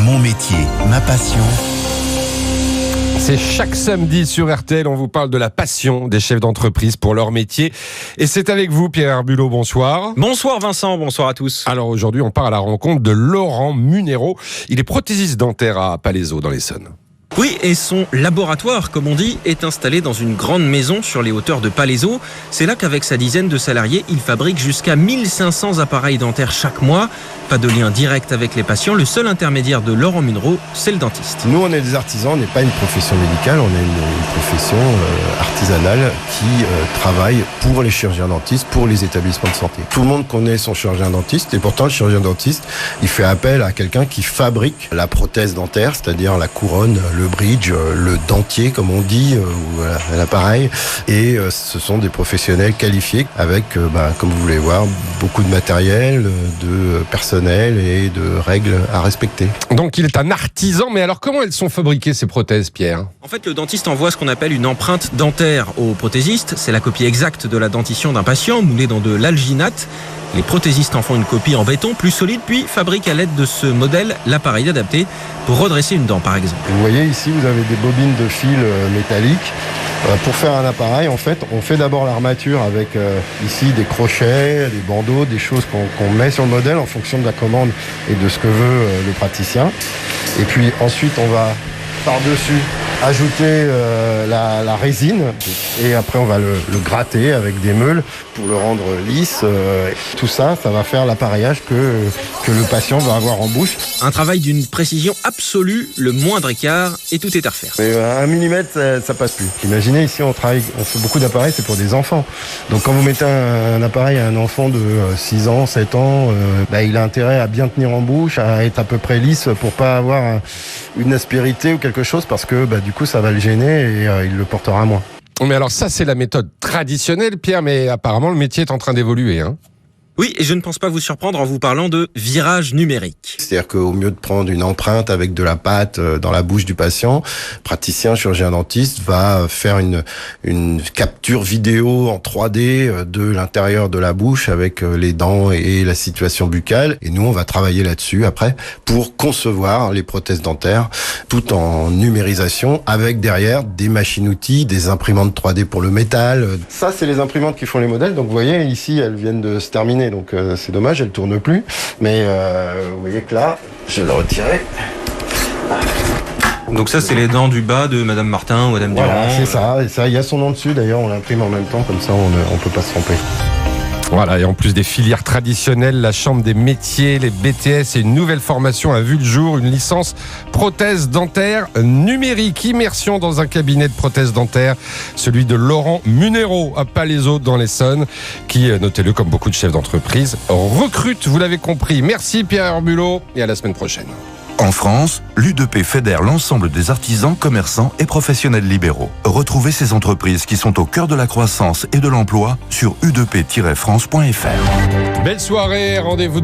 Mon métier, ma passion. C'est chaque samedi sur RTL, on vous parle de la passion des chefs d'entreprise pour leur métier. Et c'est avec vous, Pierre Herbulot, bonsoir. Bonsoir Vincent, bonsoir à tous. Alors aujourd'hui, on part à la rencontre de Laurent Munero. Il est prothésiste dentaire à Palaiseau, dans l'Essonne. Oui, et son laboratoire, comme on dit, est installé dans une grande maison sur les hauteurs de Palaiseau. C'est là qu'avec sa dizaine de salariés, il fabrique jusqu'à 1500 appareils dentaires chaque mois. Pas de lien direct avec les patients. Le seul intermédiaire de Laurent Munero, c'est le dentiste. Nous, on est des artisans, on n'est pas une profession médicale, on est une profession artisanale qui travaille pour les chirurgiens dentistes, pour les établissements de santé. Tout le monde connaît son chirurgien dentiste et pourtant le chirurgien dentiste, il fait appel à quelqu'un qui fabrique la prothèse dentaire, c'est-à-dire la couronne, le bridge, le dentier comme on dit, ou l'appareil. Et ce sont des professionnels qualifiés avec, comme vous voulez voir, beaucoup de matériel, de personnel et de règles à respecter. Donc il est un artisan, mais alors comment elles sont fabriquées ces prothèses, Pierre ? En fait, le dentiste envoie ce qu'on appelle une empreinte dentaire au prothésiste. C'est la copie exacte de la dentition d'un patient, moulée dans de l'alginate. Les prothésistes en font une copie en béton plus solide, puis fabriquent à l'aide de ce modèle l'appareil adapté pour redresser une dent, par exemple. Vous voyez ici, vous avez des bobines de fil métalliques. Pour faire un appareil, en fait, on fait d'abord l'armature avec ici des crochets, des bandeaux, des choses qu'on met sur le modèle en fonction de la commande et de ce que veut le praticien. Et puis ensuite, on va par-dessus ajouter la résine et après on va le gratter avec des meules pour le rendre lisse. Tout ça, ça va faire l'appareillage que le patient va avoir en bouche. Un travail d'une précision absolue, le moindre écart et tout est à refaire. Mais 1 millimètre, ça passe plus. Imaginez ici, on fait beaucoup d'appareils, c'est pour des enfants. Donc quand vous mettez un appareil à un enfant de 6 ans, 7 ans, il a intérêt à bien tenir en bouche, à être à peu près lisse pour pas avoir une aspérité ou quelque chose parce que du coup ça va le gêner et il le portera moins. Mais alors ça c'est la méthode traditionnelle, Pierre, mais apparemment le métier est en train d'évoluer, hein ? Oui, et je ne pense pas vous surprendre en vous parlant de virage numérique. C'est-à-dire qu'au mieux de prendre une empreinte avec de la pâte dans la bouche du patient, praticien, chirurgien dentiste va faire une capture vidéo en 3D de l'intérieur de la bouche avec les dents et la situation buccale. Et nous, on va travailler là-dessus après pour concevoir les prothèses dentaires tout en numérisation avec derrière des machines-outils, des imprimantes 3D pour le métal. Ça, c'est les imprimantes qui font les modèles. Donc vous voyez, ici, elles viennent de se terminer. Donc c'est dommage, elle tourne plus. Mais vous voyez que là, je vais le retirer. Donc ça, c'est les dents du bas de Madame Martin ou Madame Durand. Voilà, c'est ça. Et ça, il y a son nom dessus. D'ailleurs, on l'imprime en même temps, comme ça, on peut pas se tromper. Voilà, et en plus des filières traditionnelles, la Chambre des métiers, les BTS et une nouvelle formation a vu le jour, une licence prothèse dentaire numérique, immersion dans un cabinet de prothèse dentaire, celui de Laurent Munero à Palaiseau dans l'Essonne, qui, notez-le comme beaucoup de chefs d'entreprise, recrute, vous l'avez compris. Merci Pierre Herbulot et à la semaine prochaine. En France, l'U2P fédère l'ensemble des artisans, commerçants et professionnels libéraux. Retrouvez ces entreprises qui sont au cœur de la croissance et de l'emploi sur u2p-france.fr. Belle soirée, rendez-vous